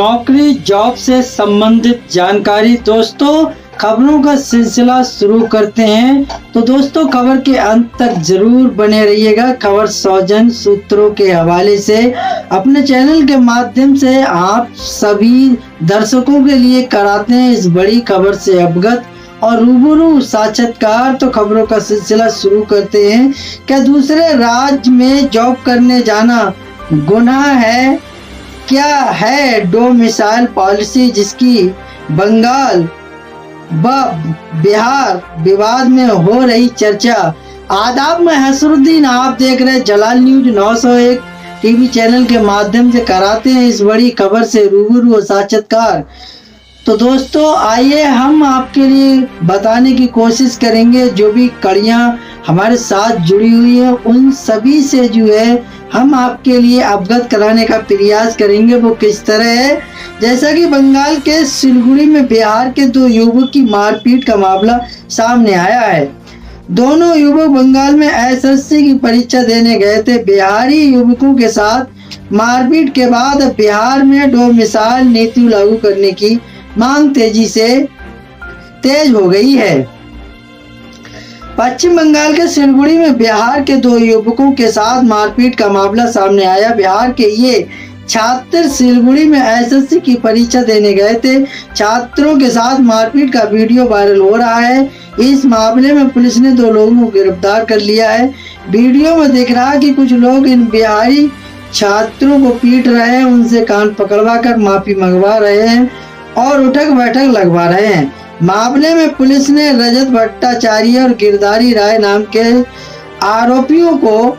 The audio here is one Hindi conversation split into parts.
नौकरी जॉब से संबंधित जानकारी। दोस्तों खबरों का सिलसिला शुरू करते हैं, तो दोस्तों खबर के अंत तक जरूर बने रहिएगा। खबर सौजन्य सूत्रों के हवाले से अपने चैनल के माध्यम से आप सभी दर्शकों के लिए कराते हैं इस बड़ी खबर से अवगत और रूबरू साक्षात्कार। तो खबरों का सिलसिला शुरू करते हैं। क्या दूसरे राज्य में जॉब करने जाना गुनाह है? क्या है डोमिसाइल पॉलिसी जिसकी बंगाल व बिहार विवाद में हो रही चर्चा? आदाब, मैं हसरुद्दीन, आप देख रहे जलाल न्यूज 901 टीवी चैनल के माध्यम से कराते हैं इस बड़ी खबर से रूबरू साक्षात्कार। तो दोस्तों आइए हम आपके लिए बताने की कोशिश करेंगे जो भी कड़ियाँ हमारे साथ जुड़ी हुई है उन सभी से जो है हम आपके लिए अवगत कराने का प्रयास करेंगे। वो किस तरह है, जैसा कि बंगाल के सिलगुड़ी में बिहार के 2 युवक की मारपीट का मामला सामने आया है। दोनों युवक बंगाल में एसएससी की परीक्षा देने गए थे। बिहारी युवकों के साथ मारपीट के बाद बिहार में डोमिसाइल नीति लागू करने की मांग तेज हो गई है। पश्चिम बंगाल के सिलगुड़ी में बिहार के 2 युवकों के साथ मारपीट का मामला सामने आया। बिहार के ये छात्र सिलगुड़ी में एसएससी की परीक्षा देने गए थे। छात्रों के साथ मारपीट का वीडियो वायरल हो रहा है। इस मामले में पुलिस ने 2 लोगों को गिरफ्तार कर लिया है। वीडियो में दिख रहा है कि कुछ लोग इन बिहारी छात्रों को पीट रहे हैं, उनसे कान पकड़वा कर माफी मंगवा रहे हैं और उठक बैठक लगवा रहे हैं। मामले में पुलिस ने रजत भट्टाचार्य और गिरधारी राय नाम के आरोपियों को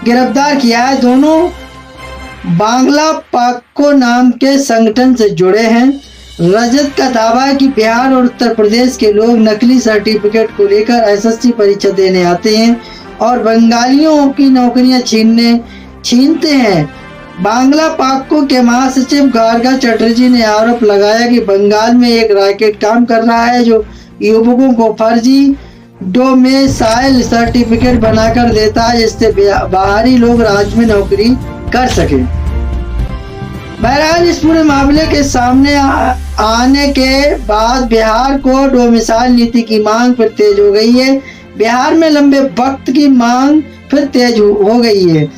गिरफ्तार किया है। दोनों बांग्ला पाको नाम के संगठन से जुड़े हैं। रजत का दावा है कि बिहार और उत्तर प्रदेश के लोग नकली सर्टिफिकेट को लेकर एसएससी परीक्षा देने आते हैं और बंगालियों की नौकरियां छीनते हैं। बांग्ला पाको के महासचिव गार्गा चटर्जी ने आरोप लगाया कि बंगाल में एक रैकेट काम कर रहा है जो युवकों को फर्जी डोमिसाइल सर्टिफिकेट बनाकर देता है जिससे बाहरी लोग राज्य में नौकरी कर सके। बहरहाल इस पूरे मामले के सामने आने के बाद बिहार को डोमिसाइल नीति की मांग फिर तेज हो गई है। बिहार में लंबे वक्त की मांग फिर तेज हो गई है।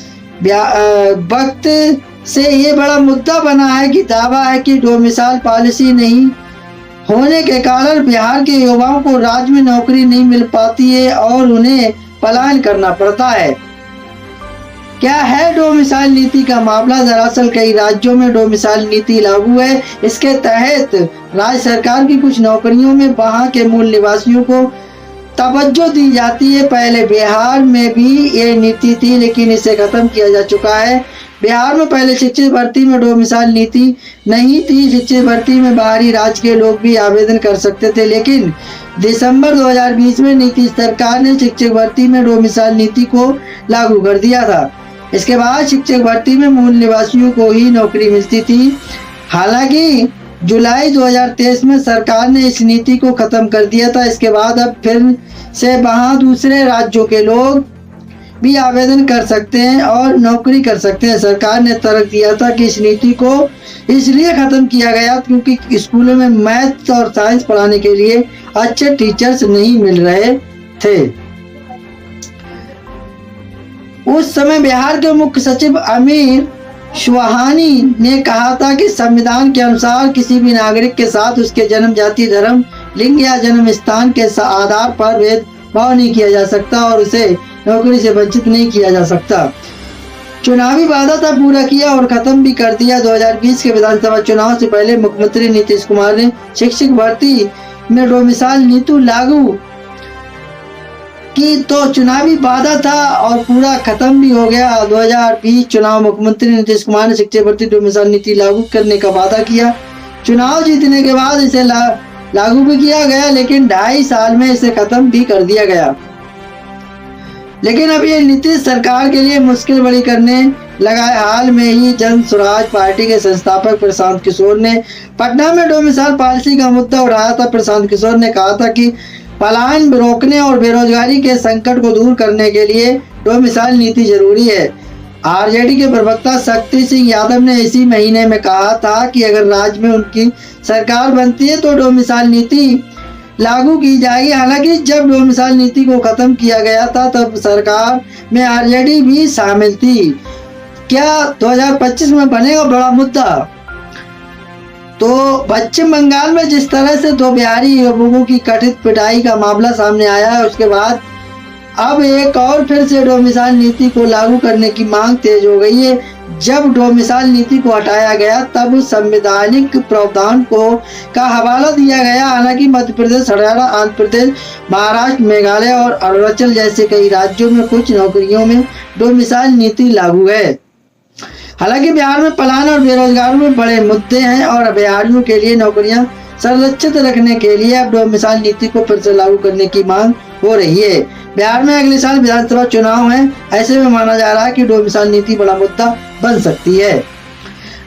वक्त से ये बड़ा मुद्दा बना है कि दावा है कि डोमिसाइल पॉलिसी नहीं होने के कारण बिहार के युवाओं को राज्य में नौकरी नहीं मिल पाती है और उन्हें पलायन करना पड़ता है। क्या है डोमिसाइल नीति का मामला? दरअसल कई राज्यों में डोमिसाइल नीति लागू है। इसके तहत राज्य सरकार की कुछ नौकरियों में वहां के मूल निवासियों को तवज्जो दी जाती है। पहले बिहार में भी ये नीति थी लेकिन इसे खत्म किया जा चुका है। बिहार में पहले शिक्षक भर्ती में डोमिसाइल नीति नहीं थी। शिक्षक भर्ती में बाहरी राज्य के लोग भी आवेदन कर सकते थे, लेकिन दिसंबर 2020 में नीतीश सरकार ने शिक्षक भर्ती में डोमिसाइल नीति को लागू कर दिया था। इसके बाद शिक्षक भर्ती में मूल निवासियों को ही नौकरी मिलती थी। हालांकि जुलाई 2023 में सरकार ने इस नीति को खत्म कर दिया था। इसके बाद अब फिर से वहां दूसरे राज्यों के लोग भी आवेदन कर सकते हैं और नौकरी कर सकते हैं। सरकार ने तर्क दिया था कि इस नीति को इसलिए खत्म किया गया क्योंकि स्कूलों में मैथ और साइंस पढ़ाने के लिए अच्छे टीचर्स नहीं मिल रहे थे। उस समय बिहार के मुख्य सचिव अमीर सुहानी ने कहा था कि संविधान के अनुसार किसी भी नागरिक के साथ उसके जन्म, जाति, धर्म, लिंग या जन्म स्थान के आधार पर भेदभाव नहीं किया जा सकता और उसे नौकरी से वंचित नहीं किया जा सकता। चुनावी वादा था पूरा किया और खत्म भी कर दिया। 2020 के विधानसभा चुनाव से पहले मुख्यमंत्री नीतीश कुमार ने शिक्षक भर्ती में डोमिसाइल नीति लागू की, तो चुनावी वादा था और पूरा खत्म भी हो गया। 2020 चुनाव मुख्यमंत्री नीतीश कुमार ने शिक्षक भर्ती डोमिसाइल नीति लागू करने का वादा किया। चुनाव जीतने के बाद इसे लागू भी किया गया, लेकिन 2.5 साल में इसे खत्म भी कर दिया गया। लेकिन अब ये नीतीश सरकार के लिए मुश्किल बड़ी करने लगा है। हाल में ही जन स्वराज पार्टी के संस्थापक प्रशांत किशोर ने पटना में डोमिसाइल पॉलिसी का मुद्दा उठाया था। प्रशांत किशोर ने कहा था कि पलायन रोकने और बेरोजगारी के संकट को दूर करने के लिए डोमिसाइल नीति जरूरी है। आरजेडी के प्रवक्ता शक्ति सिंह यादव ने इसी महीने में कहा था कि अगर राज्य में उनकी सरकार बनती है तो डोमिसाइल नीति लागू की जाएगी। हालांकि जब डोमिसाइल नीति को खत्म किया गया था तब सरकार में आरजेडी भी शामिल थी। क्या 2025 में बनेगा बड़ा मुद्दा? तो पश्चिम बंगाल में जिस तरह से 2 बिहारी युवकों की कथित पिटाई का मामला सामने आया है, उसके बाद अब एक और फिर से डोमिसाइल नीति को लागू करने की मांग तेज हो गई है। जब डोमिसाइल नीति को हटाया गया तब संवैधानिक प्रावधान का हवाला दिया गया। हालांकि मध्य प्रदेश, हरियाणा, आंध्र प्रदेश, महाराष्ट्र, मेघालय और अरुणाचल जैसे कई राज्यों में कुछ नौकरियों में डोमिसाइल नीति लागू है। हालांकि बिहार में पलायन और बेरोजगारी में बड़े मुद्दे हैं और बिहारियों के लिए नौकरियां संरक्षित रखने के लिए अब डोमिसाइल नीति को फिर से लागू करने की मांग हो रही है। बिहार में अगले साल विधानसभा चुनाव है, ऐसे में माना जा रहा है कि डोमिसाइल नीति बड़ा मुद्दा बन सकती है।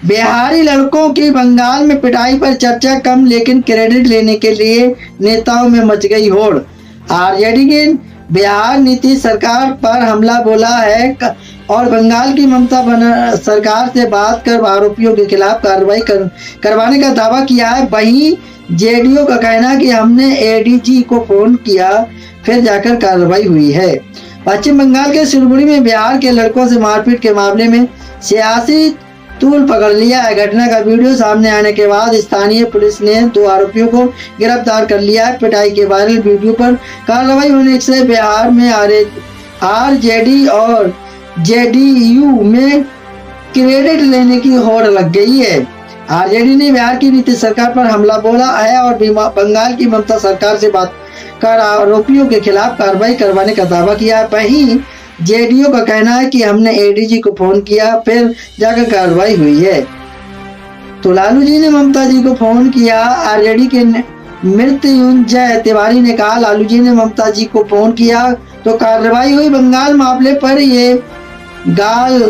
बिहारी लड़कों की बंगाल में पिटाई पर चर्चा कम, लेकिन क्रेडिट लेने के लिए नेताओं में मच गई होड़। आरजेडी की बिहार नीतीश सरकार पर हमला बोला है और बंगाल की ममता सरकार से बात कर आरोपियों के खिलाफ कार्रवाई करवाने का दावा किया है। वहीं जेडीयू का कहना है कि हमने एडीजी को फोन किया, फिर जाकर कार्रवाई हुई है। पश्चिम बंगाल के सिलगुड़ी में बिहार के लड़कों से मारपीट के मामले में सियासी तूल पकड़ लिया है। घटना का वीडियो सामने आने के बाद स्थानीय पुलिस ने 2 आरोपियों को गिरफ्तार कर लिया है। पिटाई के वायरल वीडियो पर कार्रवाई होने से बिहार में आरजेडी और जेडीयू में क्रेडिट लेने की होड़ लग गई है। आरजेडी ने बिहार की नीतीश सरकार पर हमला बोला है और बंगाल की ममता सरकार से बात कर आरोपियों के खिलाफ कार्रवाई करवाने का दावा किया है। वहीं जेडीयू का कहना है कि हमने एडीजी को फोन किया, फिर जाकर कार्रवाई हुई है। तो लालू जी ने ममता जी को फोन किया। आरजेडी के मृत्युंजय तिवारी ने कहा लालू जी ने ममता जी को फोन किया तो कार्रवाई हुई। बंगाल मामले पर ये गाल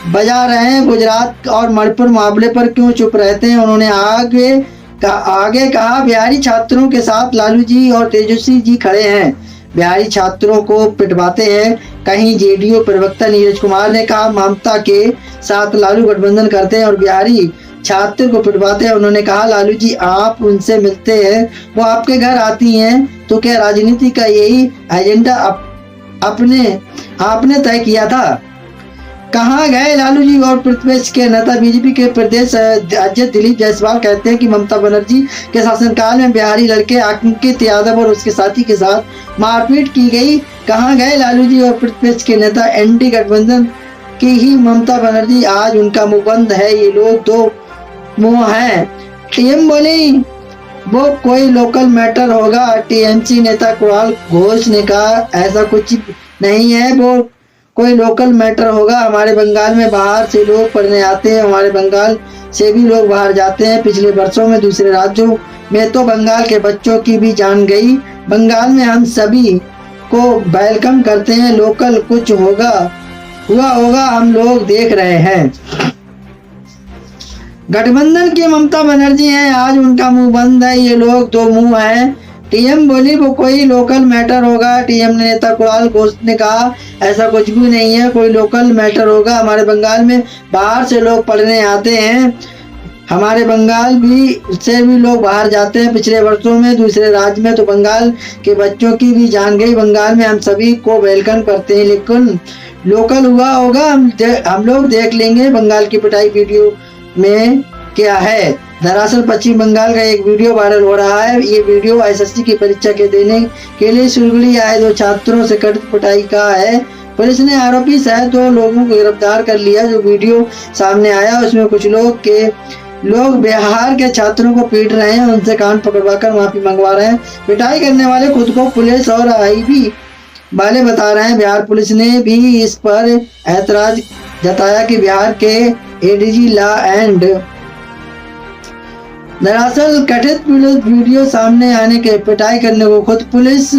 बजा रहे हैं, गुजरात और मणिपुर मामले पर क्यों चुप रहते हैं? उन्होंने आगे कहा बिहारी छात्रों के साथ लालू जी और तेजस्वी जी खड़े हैं, बिहारी छात्रों को पिटवाते हैं। कहीं जेडीयू प्रवक्ता नीरज कुमार ने कहा ममता के साथ लालू गठबंधन करते हैं और बिहारी छात्र को पिटवाते हैं। उन्होंने कहा लालू जी आप उनसे मिलते हैं, वो आपके घर आती हैं, तो क्या राजनीति का यही एजेंडा आपने तय किया था? कहाँ गए लालू जी? और प्रतिपक्ष के नेता बीजेपी के प्रदेश अध्यक्ष दिलीप जायसवाल कहते हैं कि ममता बनर्जी के शासनकाल में बिहारी लड़के अंकित यादव और उसके साथी के साथ मारपीट की गई। कहाँ गए लालू जी और प्रतिपक्ष के नेता? एनडी गठबंधन की ही ममता बनर्जी, आज उनका मुंह बंद है। ये लोग 2 मुंह हैं। टीएम बोली वो कोई लोकल मैटर होगा। टीएमसी नेता कुणाल घोष ने कहा ऐसा कुछ नहीं है, वो कोई लोकल मैटर होगा। हमारे बंगाल में बाहर से लोग पढ़ने आते हैं, हमारे बंगाल से भी लोग बाहर जाते हैं। पिछले वर्षों में दूसरे राज्यों में तो बंगाल के बच्चों की भी जान गई। बंगाल में हम सभी को वेलकम करते हैं। लोकल कुछ हुआ होगा, हम लोग देख रहे हैं। गठबंधन की ममता बनर्जी हैं, आज उनका मुंह बंद है। ये लोग 2 मुंह हैं। टीएम बोली वो कोई लोकल मैटर होगा। टीएम नेता कुणाल घोष ने कहा ऐसा कुछ भी नहीं है, कोई लोकल मैटर होगा। हमारे बंगाल में बाहर से लोग पढ़ने आते हैं, हमारे बंगाल से भी लोग बाहर जाते हैं। पिछले वर्षों में दूसरे राज्य में तो बंगाल के बच्चों की भी जान गई। बंगाल में हम सभी को वेलकम करते हैं, लेकिन लोकल हुआ होगा हम लोग देख लेंगे। बंगाल की पिटाई वीडियो में क्या है? दरअसल पश्चिम बंगाल का एक वीडियो वायरल हो रहा है। ये वीडियो एसएससी की परीक्षा के देने के लिए सिलगुड़ी आए 2 छात्रों से कथित पिटाई का है। पुलिस ने आरोपी सहित 2 लोगों को गिरफ्तार कर लिया। जो वीडियो सामने आया उसमें कुछ लोग बिहार के छात्रों को पीट रहे हैं, उनसे कान पकड़वाकर माफी मंगवा रहे हैं। पिटाई करने वाले खुद को पुलिस और आईबी वाले बता रहे हैं। बिहार पुलिस ने भी इस पर ऐतराज जताया कि बिहार के एडीजी लॉ एंड दरअसल कथित वीडियो सामने आने के पिटाई करने को खुद पुलिस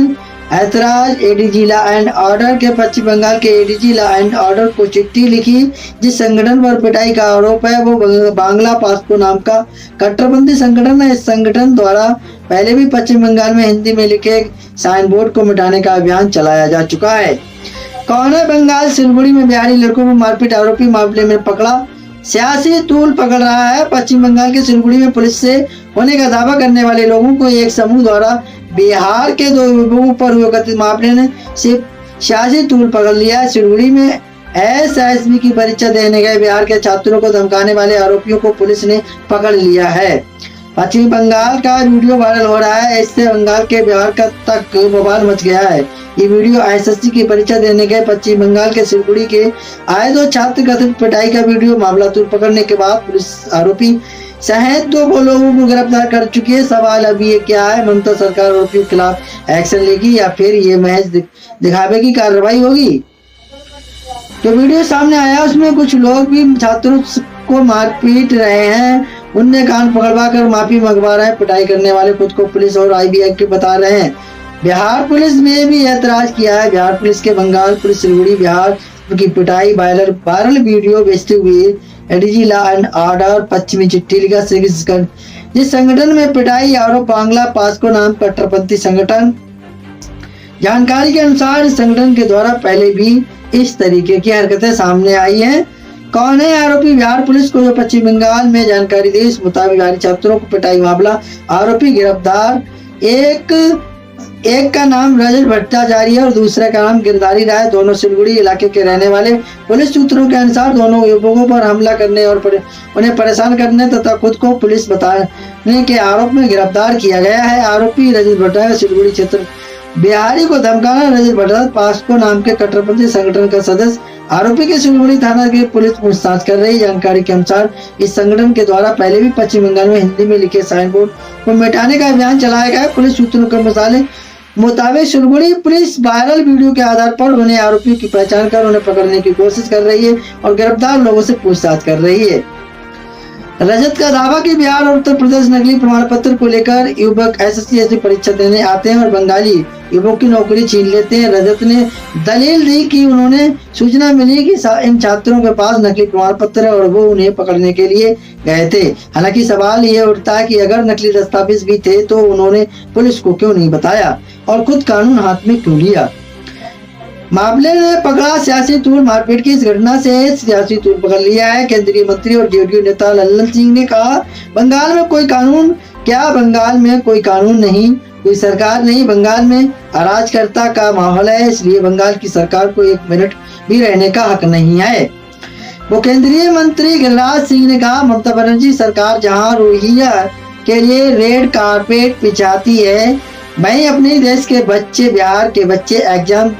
ऐतराज। एडीजी लॉ एंड ऑर्डर के पश्चिम बंगाल के एडीजी लॉ एंड ऑर्डर को चिट्ठी लिखी। जिस संगठन पर पिटाई का आरोप है वो बांग्ला पास्को नाम का कट्टरपंथी संगठन है। इस संगठन द्वारा पहले भी पश्चिम बंगाल में हिंदी में लिखे साइन बोर्ड को मिटाने का अभियान चलाया जा चुका है। कौन है बंगाल सिलगुड़ी में बिहारी लड़कों को मारपीट आरोपी मामले में पकड़ा। सियासी तूल पकड़ रहा है। पश्चिम बंगाल के सिलगुड़ी में पुलिस से होने का दावा करने वाले लोगों को एक समूह द्वारा बिहार के 2 युवकों पर हुए कथित मामले ने सियासी तूल पकड़ लिया है। सिलगुड़ी में एसएसबी की परीक्षा देने गए बिहार के छात्रों को धमकाने वाले आरोपियों को पुलिस ने पकड़ लिया है। पश्चिम बंगाल का वीडियो वायरल हो रहा है। इससे बंगाल के बिहार का तक बवाल मच गया है। ये वीडियो एसएससी की परीक्षा देने गए पश्चिम बंगाल के सिलगुड़ी के आए 2 छात्र कथित पिटाई का वीडियो। मामला तूल पकड़ने के बाद पुलिस आरोपी सहित 2 लोगों को गिरफ्तार कर चुकी है। सवाल अभी ये क्या है, ममता सरकार आरोपियों के खिलाफ एक्शन लेगी या फिर ये महज दिखावे की कार्रवाई होगी। जो वीडियो सामने आया उसमें कुछ लोग भी छात्रों को मारपीट रहे हैं। उनने कान पकड़वा कर माफी मंगवा रहे हैं। पिटाई करने वाले खुद को पुलिस और आईबी एक्टिव बता रहे हैं। बिहार पुलिस ने भी ऐतराज किया है। बिहार पुलिस के बंगाल पुलिस सिलगुड़ी बिहार की पिटाई वायरल वीडियो भेजते हुए एडीजी लॉ एंड ऑर्डर पश्चिमी चिट्ठी लिखा। जिस संगठन में पिटाई आरोप बांग्ला पास्को नाम कट्टरपंथी संगठन। जानकारी के अनुसार इस संगठन के द्वारा पहले भी इस तरीके की हरकतें सामने आई हैं। कौन है आरोपी। बिहार पुलिस को जो पश्चिम बंगाल में जानकारी दी, इस मुताबिक बिहारी छात्रों को पिटाई मामला आरोपी गिरफ्तार। एक का नाम रजत भट्टाचार्य और दूसरे का नाम गिरधारी राय, दोनों सिलगुड़ी इलाके के रहने वाले। पुलिस सूत्रों के अनुसार दोनों युवकों पर हमला करने और उन्हें परेशान करने तथा खुद को पुलिस बताने के आरोप में गिरफ्तार किया गया है। आरोपी रजत भट्टाचार्य सिलगुड़ी क्षेत्र बिहारी को धमकाना। रजत भट्टाचार्य पास्को नाम के कट्टरपंथी संगठन का सदस्य। आरोपी के सिलगुड़ी थाना की पुलिस पूछताछ कर रही। जानकारी के अनुसार इस संगठन के द्वारा पहले भी पश्चिम बंगाल में हिंदी में लिखे साइन बोर्ड को मिटाने का अभियान चलाया गया। पुलिस सूत्रों के मुताबिक सिलगुड़ी पुलिस वायरल वीडियो के आधार पर उन्हें आरोपियों की पहचान कर उन्हें पकड़ने की कोशिश कर रही है और गिरफ्तार लोगों से पूछताछ कर रही है। रजत का दावा कि बिहार और उत्तर प्रदेश नकली प्रमाण पत्र को लेकर युवक एसएससी परीक्षा देने आते हैं और बंगाली युवक की नौकरी छीन लेते हैं। रजत ने दलील दी कि उन्होंने सूचना मिली कि इन छात्रों के पास नकली प्रमाण पत्र है और वो उन्हें पकड़ने के लिए गए थे। हालांकि सवाल ये उठता है कि अगर नकली दस्तावेज भी थे तो उन्होंने पुलिस को क्यों नहीं बताया और खुद कानून हाथ में क्यों लिया। मामले ने पकड़ा सियासी तूल। मारपीट की इस घटना से सियासी तूल पकड़ लिया है। केंद्रीय मंत्री और जेडीयू नेता लल्लन सिंह ने कहा, बंगाल में कोई कानून क्या, बंगाल में कोई कानून नहीं, कोई सरकार नहीं, बंगाल में अराजकता का माहौल है, इसलिए बंगाल की सरकार को 1 मिनट भी रहने का हक नहीं है। वो केंद्रीय मंत्री गिरिराज सिंह ने कहा, ममता बनर्जी सरकार जहां रोहिंग्या के लिए रेड कारपेट बिछाती है, वहीं अपने देश के बच्चे, बिहार के बच्चे एग्जाम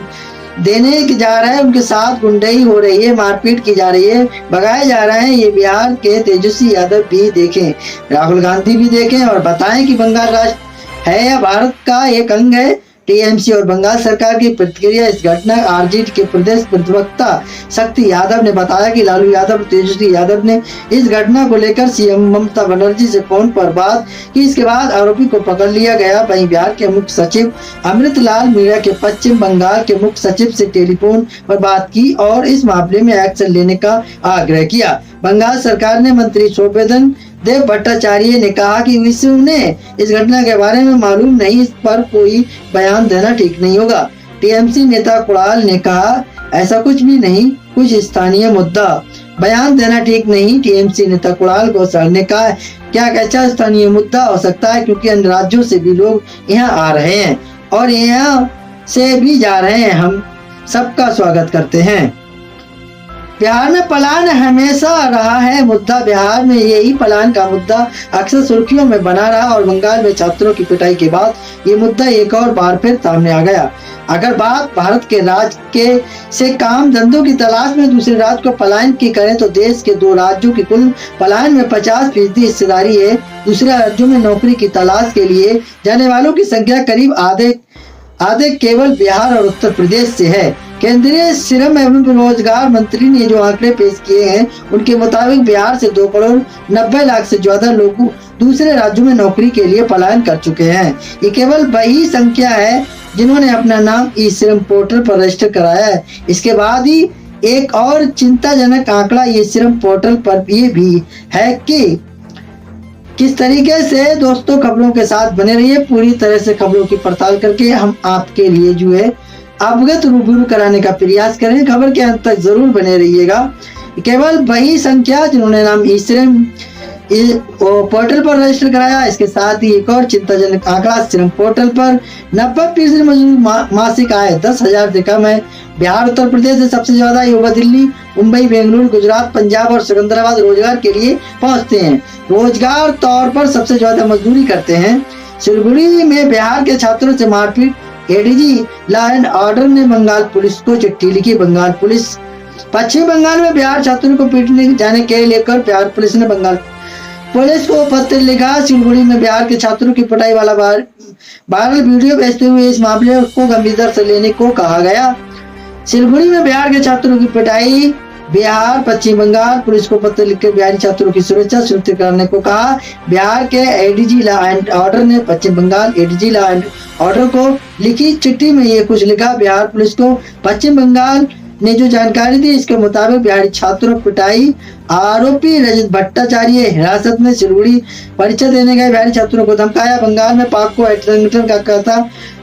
देने जा रहे हैं, उनके साथ गुंडई हो रही है, मारपीट की जा रही है, भगाए जा रहे हैं। ये बिहार के तेजस्वी यादव भी देखें, राहुल गांधी भी देखें और बताएं कि बंगाल राष्ट्र है या भारत का एक अंग है। टीएमसी और बंगाल सरकार की प्रतिक्रिया। इस घटना आरजेडी के प्रदेश प्रवक्ता शक्ति यादव ने बताया कि लालू यादव और तेजस्वी यादव ने इस घटना को लेकर सीएम ममता बनर्जी से फोन पर बात की। इसके बाद आरोपी को पकड़ लिया गया। वहीं बिहार के मुख्य सचिव अमृतलाल मीणा के पश्चिम बंगाल के मुख्य सचिव से टेलीफोन पर बात की और इस मामले में एक्शन लेने का आग्रह किया। बंगाल सरकार ने मंत्री शोभेदन देव भट्टाचार्य ने कहा कि उन्हें इस घटना के बारे में मालूम नहीं, इस पर कोई बयान देना ठीक नहीं होगा। टीएमसी नेता कुणाल ने कहा, ऐसा कुछ भी नहीं, कुछ स्थानीय मुद्दा, बयान देना ठीक नहीं। टीएमसी नेता कुणाल घोषाल ने कहा, क्या अच्छा स्थानीय मुद्दा हो सकता है, क्योंकि अन्य राज्यों से भी लोग यहाँ आ रहे हैं और यहाँ से भी जा रहे हैं, हम सबका स्वागत करते हैं। बिहार में पलायन हमेशा रहा है मुद्दा। बिहार में यही पलायन का मुद्दा अक्सर सुर्खियों में बना रहा और बंगाल में छात्रों की पिटाई के बाद ये मुद्दा एक और बार फिर सामने आ गया। अगर बात भारत के राज्य के से काम धंधों की तलाश में दूसरे राज्य को पलायन की करें तो देश के 2 राज्यों की कुल पलायन में 50% हिस्सेदारी है। दूसरे राज्यों में नौकरी की तलाश के लिए जाने वालों की संख्या करीब आधे केवल बिहार और उत्तर प्रदेश से है। केंद्रीय श्रम एवं रोजगार मंत्री ने जो आंकड़े पेश किए हैं उनके मुताबिक बिहार से 2 करोड़ 90 लाख से ज्यादा लोग दूसरे राज्यों में नौकरी के लिए पलायन कर चुके हैं। ये केवल वही संख्या है जिन्होंने अपना नाम ई श्रम पोर्टल पर रजिस्टर कराया है। इसके बाद ही एक और चिंताजनक आंकड़ा ई श्रम पोर्टल पर ये भी है कि किस तरीके से दोस्तों खबरों के साथ बने रहिए। पूरी तरह से खबरों की पड़ताल करके हम आपके लिए जो है अवगत रूबरू कराने का प्रयास करें। खबर के अंत तक जरूर बने रहिएगा। केवल वही संख्या जिन्होंने नाम ई श्रम पोर्टल पर रजिस्टर कराया। इसके साथ ही एक और चिंताजनक आंकड़ा, श्रम पोर्टल पर 90% मजदूर मासिक आय 10,000 से कम है। बिहार उत्तर प्रदेश से सबसे ज्यादा युवा दिल्ली, मुंबई, बेंगलुरु, गुजरात, पंजाब और सिकंदराबाद रोजगार के लिए पहुंचते हैं। रोजगार तौर पर सबसे ज्यादा मजदूरी करते हैं। सिलगुड़ी में बिहार के छात्रों से मारपीट, एडीजी लॉ एंड ऑर्डर ने बंगाल पुलिस को चिट्ठी लिखी। बंगाल पुलिस, पश्चिम बंगाल में बिहार छात्रों को पीटने जाने के लेकर बिहार पुलिस ने बंगाल पुलिस को पत्र लिखा। सिलगुड़ी में बिहार के छात्रों की पिटाई वाला वायरल वीडियो भेजते हुए इस मामले को गंभीरता से लेने को कहा गया। सिलगुड़ी में बिहार के छात्रों की पिटाई, बिहार पश्चिम बंगाल पुलिस को पत्र लिखकर बिहारी छात्रों की सुरक्षा सुनिश्चित करने को कहा। बिहार के एडीजी लॉ एंड ऑर्डर ने Paschim Bengal ADG law and order को लिखी चिट्ठी में ये कुछ लिखा। बिहार पुलिस को पश्चिम बंगाल ने जो जानकारी दी, इसके मुताबिक बिहारी छात्रों पिटाई आरोपी रजत भट्टाचार्य हिरासत में। सिलगुड़ी परीक्षा देने गए बिहारी छात्रों को धमकाया। बंगाल में पाको संगठन का कहता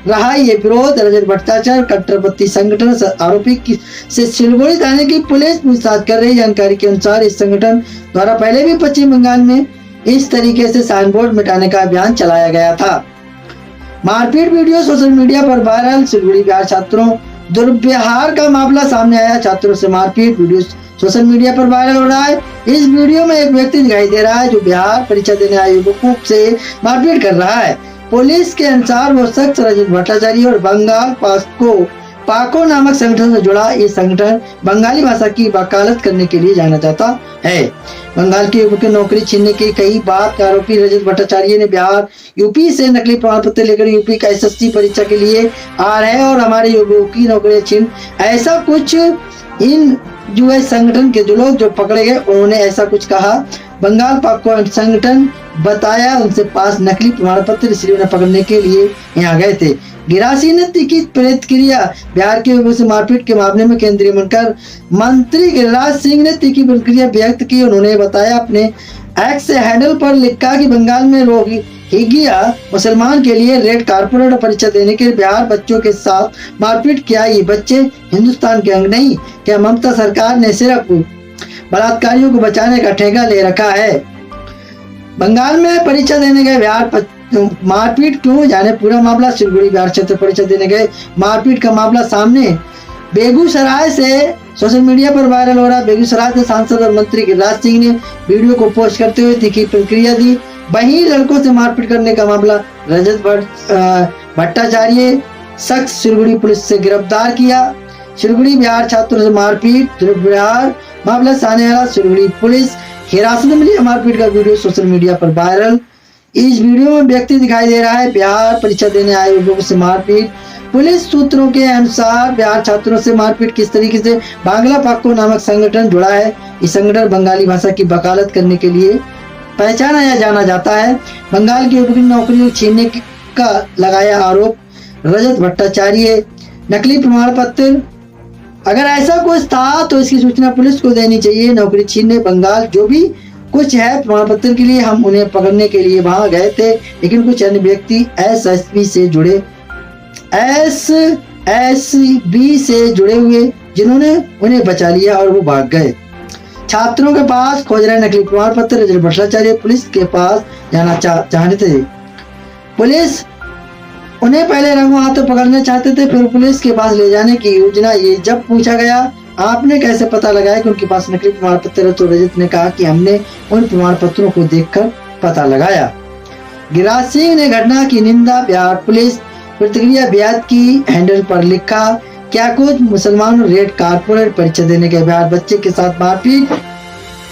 रहा ये विरोध। रजत भट्टाचार्य कट्टरपंथी संगठन आरोपी से सिलगुड़ी थाने की पुलिस पूछताछ कर रही। जानकारी के अनुसार इस संगठन द्वारा पहले भी पश्चिम बंगाल में इस तरीके से साइन बोर्ड मिटाने का अभियान चलाया गया था। मारपीट वीडियो सोशल मीडिया पर वायरल। सिलगुड़ी बिहार छात्रों दुर्व्यवहार का मामला सामने आया। छात्रों से मारपीट वीडियो सोशल मीडिया पर वायरल हो रहा है। इस वीडियो में एक व्यक्ति दिखाई दे रहा है जो बिहार परीक्षा देने आए युवकों से मारपीट कर रहा है। पुलिस के अनुसार वो शख्स रजत भट्टाचार्य और बंगाल पाको नामक संगठन से जुड़ा। ये संगठन बंगाली भाषा की वकालत करने के लिए जाना जाता है। बंगाल के युवक की नौकरी छीनने की कई बात का आरोपी रजत भट्टाचार्य ने बिहार यूपी से नकली प्रमाण पत्र लेकर यूपी का एसएससी परीक्षा के लिए आ रहे हैं और हमारे युवकों की नौकरी छीन, ऐसा कुछ इन यूएस संगठन के जो लोग जो पकड़े गए उन्होंने ऐसा कुछ कहा। बंगाल पाको संगठन बताया उनसे पास नकली प्रमाण पत्र, इसलिए उन्हें पकड़ने के लिए यहाँ गए थे। गिरासी ने तीखी प्रतिक्रिया। बिहार के युवकों से मारपीट के मामले में केंद्रीय मंत्री गिरिराज सिंह ने तीखी प्रतिक्रिया व्यक्त की। उन्होंने बताया अपने एक्स हैंडल पर लिखा कि बंगाल में रोहिंग्या मुसलमान के लिए रेड कारपेट परीक्षा देने के लिए बिहार बच्चों के साथ मारपीट किया। ये बच्चे हिंदुस्तान के अंग नहीं। क्या ममता सरकार ने सिर्फ बलात्कारियों को बचाने का ठेका ले रखा है? बंगाल में परीक्षा देने गए बिहार मारपीट क्यों, जाने पूरा मामला। सिलगुड़ी बिहार क्षेत्र परीक्षा देने गए मारपीट का मामला सामने बेगूसराय से सोशल मीडिया पर वायरल हो रहा। बेगूसराय से सांसद और मंत्री गिरिराज सिंह ने वीडियो को पोस्ट करते हुए तीखी प्रतिक्रिया दी। वहीं लड़कों से मारपीट करने का मामला रजत भट्टाचार्य शख्स सिलगुड़ी पुलिस से गिरफ्तार किया। सिलगुड़ी बिहार छात्रों से मारपीट दुर्व्यवहार मामला सामने आया। सिलगुड़ी पुलिस हिरासत में मिली मारपीट का वीडियो सोशल मीडिया पर वायरल। इस वीडियो में व्यक्ति दिखाई दे रहा है बिहार परीक्षा देने आए युवकों से मारपीट। पुलिस सूत्रों के अनुसार बिहार छात्रों से मारपीट किस तरीके से बांग्ला पाको नामक संगठन जुड़ा है। इस संगठन बंगाली भाषा की वकालत करने के लिए पहचाना या जाना जाता है। बंगाल की युवक की नौकरी छीनने का लगाया आरोप रजत भट्टाचार्य। नकली प्रमाण पत्र, अगर ऐसा कुछ था तो इसकी सूचना पुलिस को देनी चाहिए। नौकरी छीनने बंगाल जो भी कुछ है प्रमाण पत्र के लिए हम उन्हें पकड़ने के लिए वहां गए थे, लेकिन कुछ अन्य व्यक्ति एसएसबी से जुड़े हुए जिन्होंने उन्हें बचा लिया और वो भाग गए। छात्रों के पास खोज रहे नकली प्रमाण पत्र रजत भट्टाचार्य पुलिस के पास जाना चाहते थे। पुलिस उन्हें पहले रंगों हाथों पकड़ना चाहते थे, फिर पुलिस के पास ले जाने की योजना। ये जब पूछा गया आपने कैसे पता लगाया कि उनके पास नकली प्रमाण पत्र है, तो रजत ने कहा कि हमने उन प्रमाण पत्रों को देखकर पता लगाया। गिरिराज सिंह ने घटना की निंदा। बिहार पुलिस प्रतिक्रिया बिहार की हैंडल पर लिखा, क्या कुछ मुसलमान रेड कारपोरेट परीक्षा देने के बिहार बच्चे के साथ मारपीट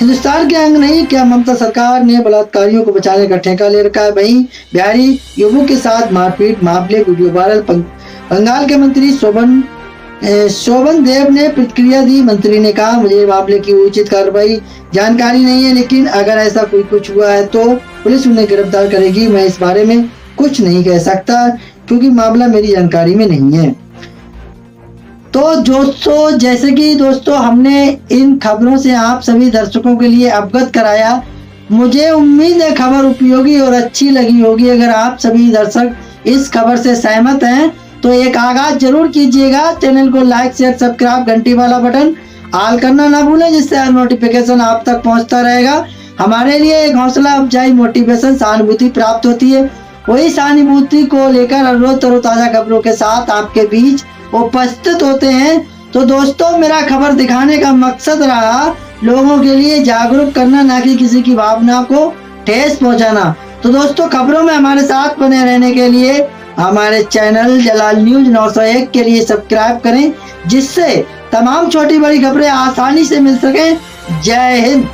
हिंदुस्तान के अंग नहीं। क्या ममता सरकार ने बलात्कारियों को बचाने का ठेका ले रखा है? वहीं बिहारी युवकों के साथ मारपीट मामले वीडियो वायरल। बंगाल के मंत्री शोभन देव ने प्रतिक्रिया दी। मंत्री ने कहा मुझे मामले की उचित कार्रवाई जानकारी नहीं है, लेकिन अगर ऐसा कोई कुछ हुआ है तो पुलिस उन्हें गिरफ्तार करेगी। मैं इस बारे में कुछ नहीं कह सकता क्योंकि मामला मेरी जानकारी में नहीं है। तो दोस्तों, जैसे कि दोस्तों हमने इन खबरों से आप सभी दर्शकों के लिए अवगत कराया, मुझे उम्मीद है खबर उपयोगी और अच्छी लगी होगी। अगर आप सभी दर्शक इस खबर से सहमत हैं तो एक आगाज जरूर कीजिएगा। चैनल को लाइक शेयर सब्सक्राइब घंटी वाला बटन ऑल करना ना भूलें, जिससे हर नोटिफिकेशन आप तक पहुंचता रहेगा। हमारे लिए एक हौसला अफजाई, मोटिवेशन, सहानुभूति प्राप्त होती है। वही सहानुभूति को लेकर हर रोज तरोताजा खबरों के साथ आपके बीच उपस्थित होते हैं। तो दोस्तों, मेरा खबर दिखाने का मकसद रहा लोगों के लिए जागरूक करना, ना कि किसी की भावना को ठेस पहुंचाना। तो दोस्तों, खबरों में हमारे साथ बने रहने के लिए हमारे चैनल जलाल न्यूज 901 के लिए सब्सक्राइब करें, जिससे तमाम छोटी बड़ी खबरें आसानी से मिल सकें। जय हिंद।